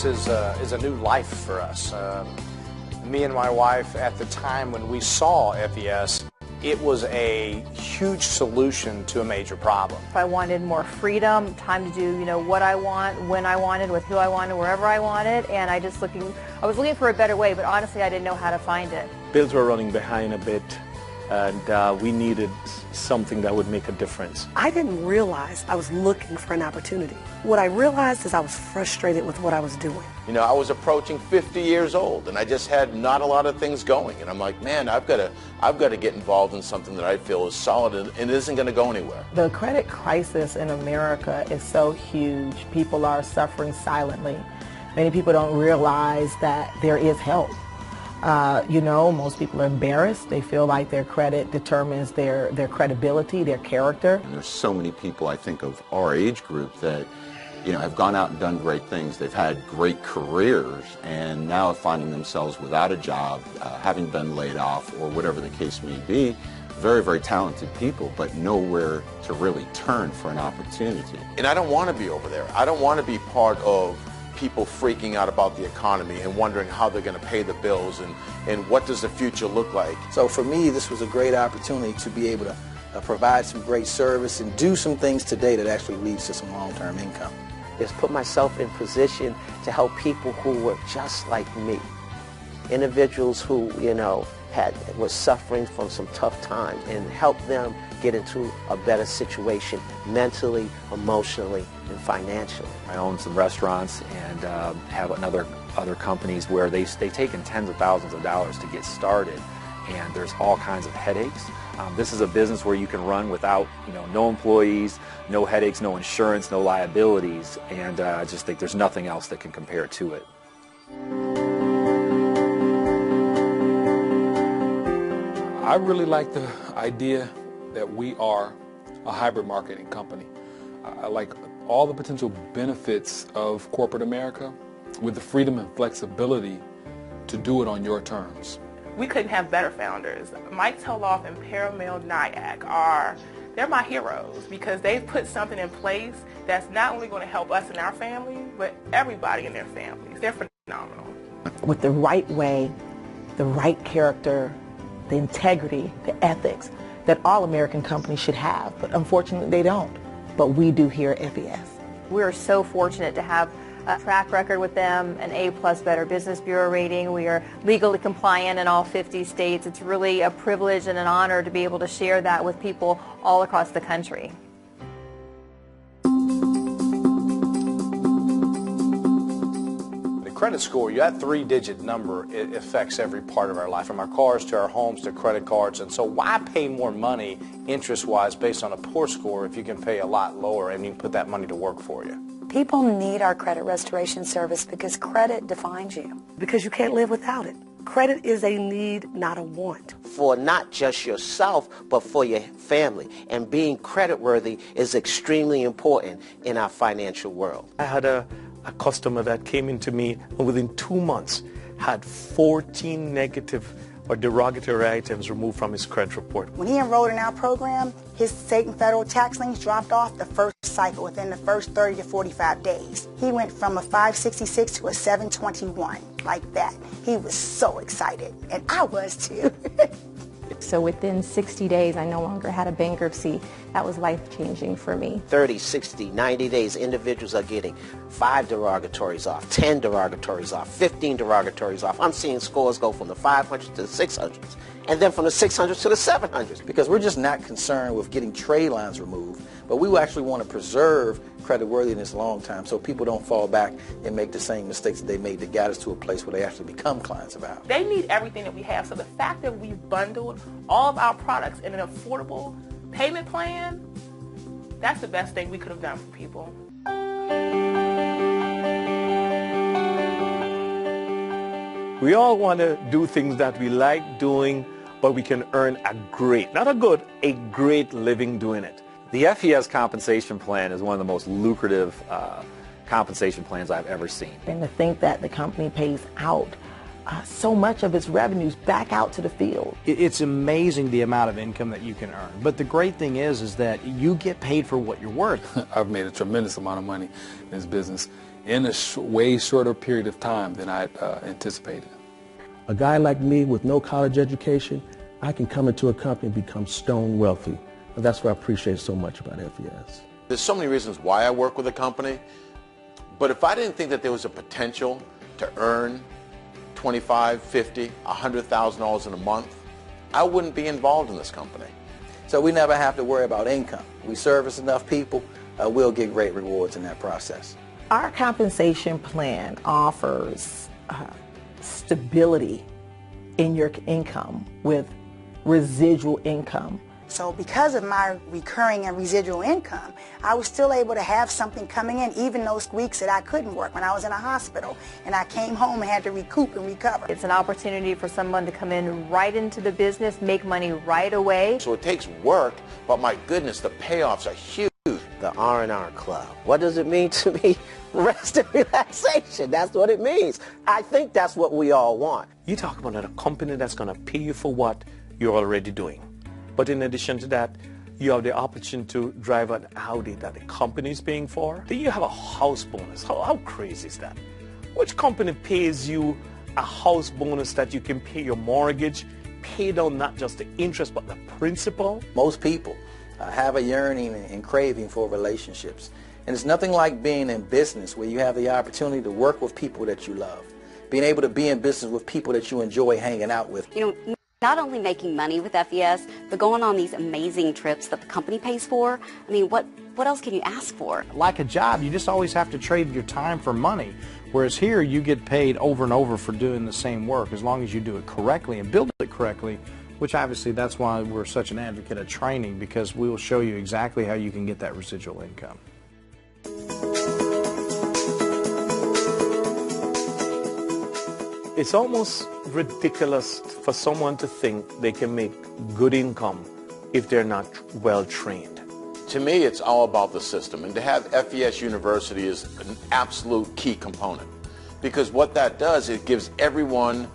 FES is a new life for us. Me and my wife, at the time when we saw FES, it was a huge solution to a major problem. I wanted more freedom, time to do, what I want, when I wanted, with who I wanted, wherever I wanted, and I was looking for a better way, but honestly I didn't know how to find it. Bills were running behind a bit, and we needed something that would make a difference. I didn't realize I was looking for an opportunity. What I realized is I was frustrated with what I was doing. I was approaching 50 years old, and I just had not a lot of things going. And I'm like, man, I've got to get involved in something that I feel is solid and isn't going to go anywhere. The credit crisis in America is so huge. People are suffering silently. Many people don't realize that there is help. Most people are embarrassed. They feel like their credit determines their credibility, their character. And there's so many people, I think, of our age group that have gone out and done great things. They've had great careers and now are finding themselves without a job, having been laid off, or whatever the case may be. Very, very talented people, but nowhere to really turn for an opportunity. And I don't want to be over there. I don't want to be part of people freaking out about the economy and wondering how they're going to pay the bills and what does the future look like. So for me, this was a great opportunity to be able to provide some great service and do some things today that actually leads to some long-term income. Is put myself in position to help people who were just like me. Individuals who, were suffering from some tough times, and help them get into a better situation mentally, emotionally, and financially. I own some restaurants and have other companies where they take in tens of thousands of dollars to get started, and there's all kinds of headaches. This is a business where you can run without, no employees, no headaches, no insurance, no liabilities, and I just think there's nothing else that can compare to it. I really like the idea that we are a hybrid marketing company. I like all the potential benefits of corporate America with the freedom and flexibility to do it on your terms. We couldn't have better founders. Mike Teloff and Paramel Nyack they're my heroes because they've put something in place that's not only going to help us and our family, but everybody in their families. They're phenomenal. With the right way, the right character, the integrity, the ethics that all American companies should have, but unfortunately they don't. But we do here at FES. We're so fortunate to have a track record with them, an A+ Better Business Bureau rating. We are legally compliant in all 50 states. It's really a privilege and an honor to be able to share that with people all across the country. Credit score, that 3-digit number, it affects every part of our life, from our cars to our homes to credit cards. And so why pay more money interest-wise based on a poor score if you can pay a lot lower and you can put that money to work for you? People need our credit restoration service because credit defines you. Because you can't live without it. Credit is a need, not a want. For not just yourself, but for your family. And being creditworthy is extremely important in our financial world. I had a customer that came into me and within 2 months had 14 negative or derogatory items removed from his credit report. When he enrolled in our program, his state and federal tax liens dropped off the first cycle within the first 30 to 45 days. He went from a 566 to a 721, like that. He was so excited, and I was too. So within 60 days, I no longer had a bankruptcy. That was life-changing for me. 30, 60, 90 days, individuals are getting 5 derogatories off, 10 derogatories off, 15 derogatories off. I'm seeing scores go from the 500s to the 600s, and then from the 600s to the 700s. Because we're just not concerned with getting trade lines removed, but we actually want to preserve creditworthiness long time so people don't fall back and make the same mistakes that they made that got us to a place where they actually become clients of ours. They need everything that we have, so the fact that we've bundled all of our products in an affordable payment plan, that's the best thing we could have done for people. We all want to do things that we like doing, but we can earn a great, not a good, a great living doing it. The FES compensation plan is one of the most lucrative compensation plans I've ever seen. And to think that the company pays out so much of its revenues back out to the field. It's amazing the amount of income that you can earn. But the great thing is that you get paid for what you're worth. I've made a tremendous amount of money in this business, in a way shorter period of time than I anticipated. A guy like me with no college education, I can come into a company and become stone wealthy. And that's what I appreciate so much about FES. There's so many reasons why I work with a company, but if I didn't think that there was a potential to earn $25,000, $50,000, $100,000 in a month, I wouldn't be involved in this company. So we never have to worry about income. We service enough people, we'll get great rewards in that process. Our compensation plan offers stability in your income with residual income. So because of my recurring and residual income, I was still able to have something coming in even those weeks that I couldn't work when I was in a hospital and I came home and had to recoup and recover. It's an opportunity for someone to come in right into the business, make money right away. So it takes work, but my goodness, the payoffs are huge. The R&R Club. What does it mean to me? Rest and relaxation. That's what it means. I think that's what we all want. You talk about a company that's going to pay you for what you're already doing. But in addition to that, you have the opportunity to drive an Audi that the company is paying for. Then you have a house bonus. How crazy is that? Which company pays you a house bonus that you can pay your mortgage, pay down not just the interest but the principal? Most people have a yearning and craving for relationships. And it's nothing like being in business where you have the opportunity to work with people that you love. Being able to be in business with people that you enjoy hanging out with. You know, not only making money with FES, but going on these amazing trips that the company pays for. I mean, what else can you ask for? Like a job, you just always have to trade your time for money. Whereas here, you get paid over and over for doing the same work as long as you do it correctly and build it correctly, which obviously that's why we're such an advocate of training, because we will show you exactly how you can get that residual income. It's almost ridiculous for someone to think they can make good income if they're not well trained. To me, it's all about the system, and to have FES University is an absolute key component, because what that does, it gives everyone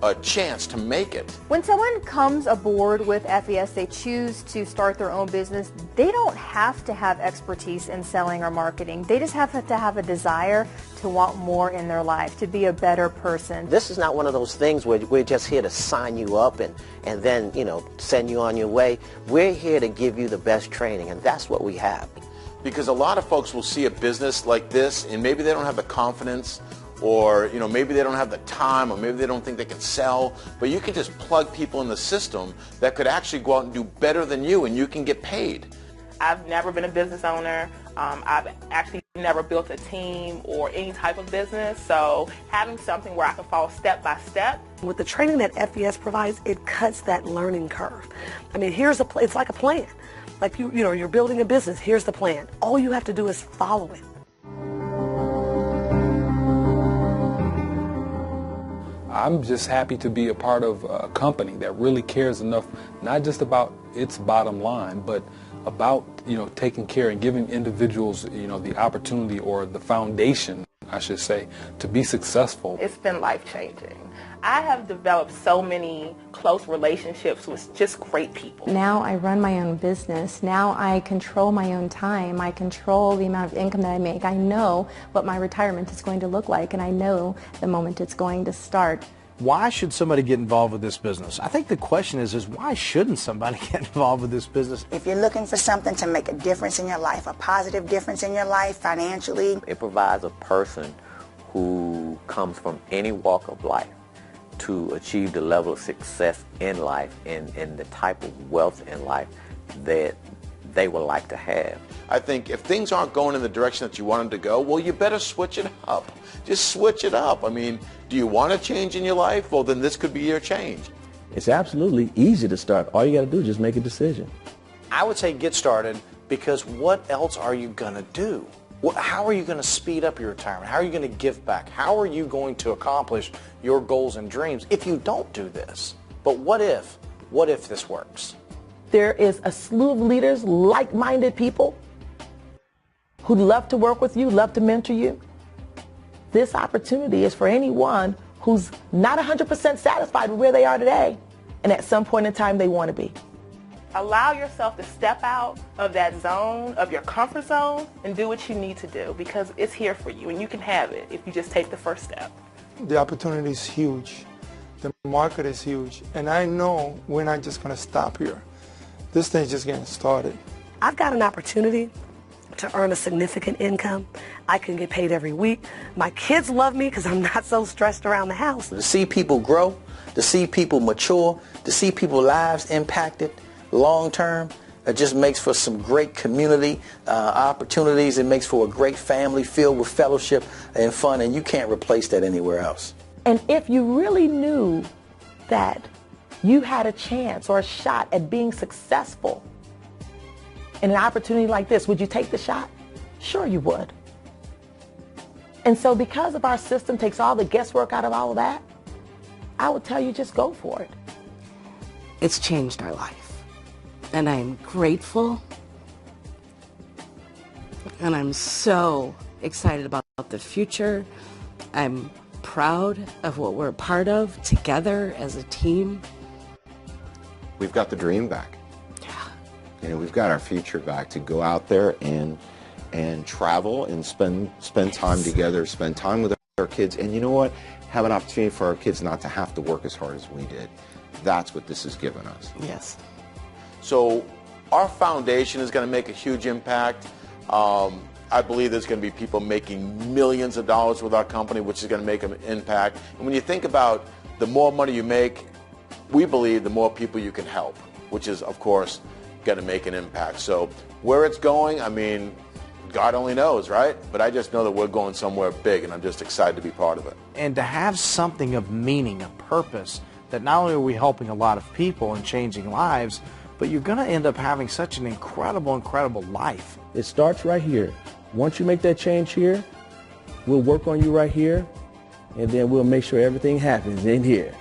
a chance to make it. When someone comes aboard with FES, they choose to start their own business, they don't have to have expertise in selling or marketing. They just have to have a desire to want more in their life, to be a better person. This is not one of those things where we're just here to sign you up and then, you know, send you on your way. We're here to give you the best training, and that's what we have. Because a lot of folks will see a business like this, and maybe they don't have the confidence, or maybe they don't have the time, or maybe they don't think they can sell, but you can just plug people in the system that could actually go out and do better than you, and you can get paid. I've never been a business owner. I've actually never built a team or any type of business, so having something where I can follow step by step. With the training that FES provides, it cuts that learning curve. I mean, it's like a plan. Like you're building a business, here's the plan. All you have to do is follow it. I'm just happy to be a part of a company that really cares enough, not just about its bottom line, but about, taking care and giving individuals, the opportunity, or the foundation, I should say, to be successful. It's been life-changing. I have developed so many close relationships with just great people. Now I run my own business. Now I control my own time. I control the amount of income that I make. I know what my retirement is going to look like, and I know the moment it's going to start. Why should somebody get involved with this business? I think the question is why shouldn't somebody get involved with this business? If you're looking for something to make a difference in your life, a positive difference in your life financially. It provides a person who comes from any walk of life to achieve the level of success in life and the type of wealth in life that they would like to have. I think if things aren't going in the direction that you want them to go, well, you better switch it up. Just switch it up. I mean, do you want a change in your life? Well, then this could be your change. It's absolutely easy to start. All you got to do is just make a decision. I would say get started, because what else are you going to do? How are you going to speed up your retirement? How are you going to give back? How are you going to accomplish your goals and dreams if you don't do this? But what if this works? There is a slew of leaders, like-minded people who'd love to work with you, love to mentor you. This opportunity is for anyone who's not 100% satisfied with where they are today, and at some point in time they want to be. Allow yourself to step out of that zone, of your comfort zone, and do what you need to do, because it's here for you and you can have it if you just take the first step. The opportunity is huge. The market is huge. And I know we're not just going to stop here. This thing's just getting started. I've got an opportunity to earn a significant income. I can get paid every week. My kids love me because I'm not so stressed around the house. To see people grow, to see people mature, to see people's lives impacted long term, it just makes for some great community opportunities. It makes for a great family filled with fellowship and fun, and you can't replace that anywhere else. And if you really knew that you had a chance or a shot at being successful in an opportunity like this, would you take the shot? Sure you would. And so because of our system takes all the guesswork out of all of that, I would tell you just go for it. It's changed our life. And I'm grateful. And I'm so excited about the future. I'm proud of what we're a part of together as a team. We've got the dream back. You know, we've got our future back to go out there and travel and spend time together, spend time with our kids, and you know what? Have an opportunity for our kids not to have to work as hard as we did. That's what this has given us. Yes. So our foundation is going to make a huge impact. I believe there's going to be people making millions of dollars with our company, which is going to make an impact. And when you think about the more money you make, we believe the more people you can help, which is, of course, going to make an impact. So where it's going, I mean, God only knows, right? But I just know that we're going somewhere big, and I'm just excited to be part of it. And to have something of meaning, of purpose, that not only are we helping a lot of people and changing lives, but you're going to end up having such an incredible, incredible life. It starts right here. Once you make that change here, we'll work on you right here, and then we'll make sure everything happens in here.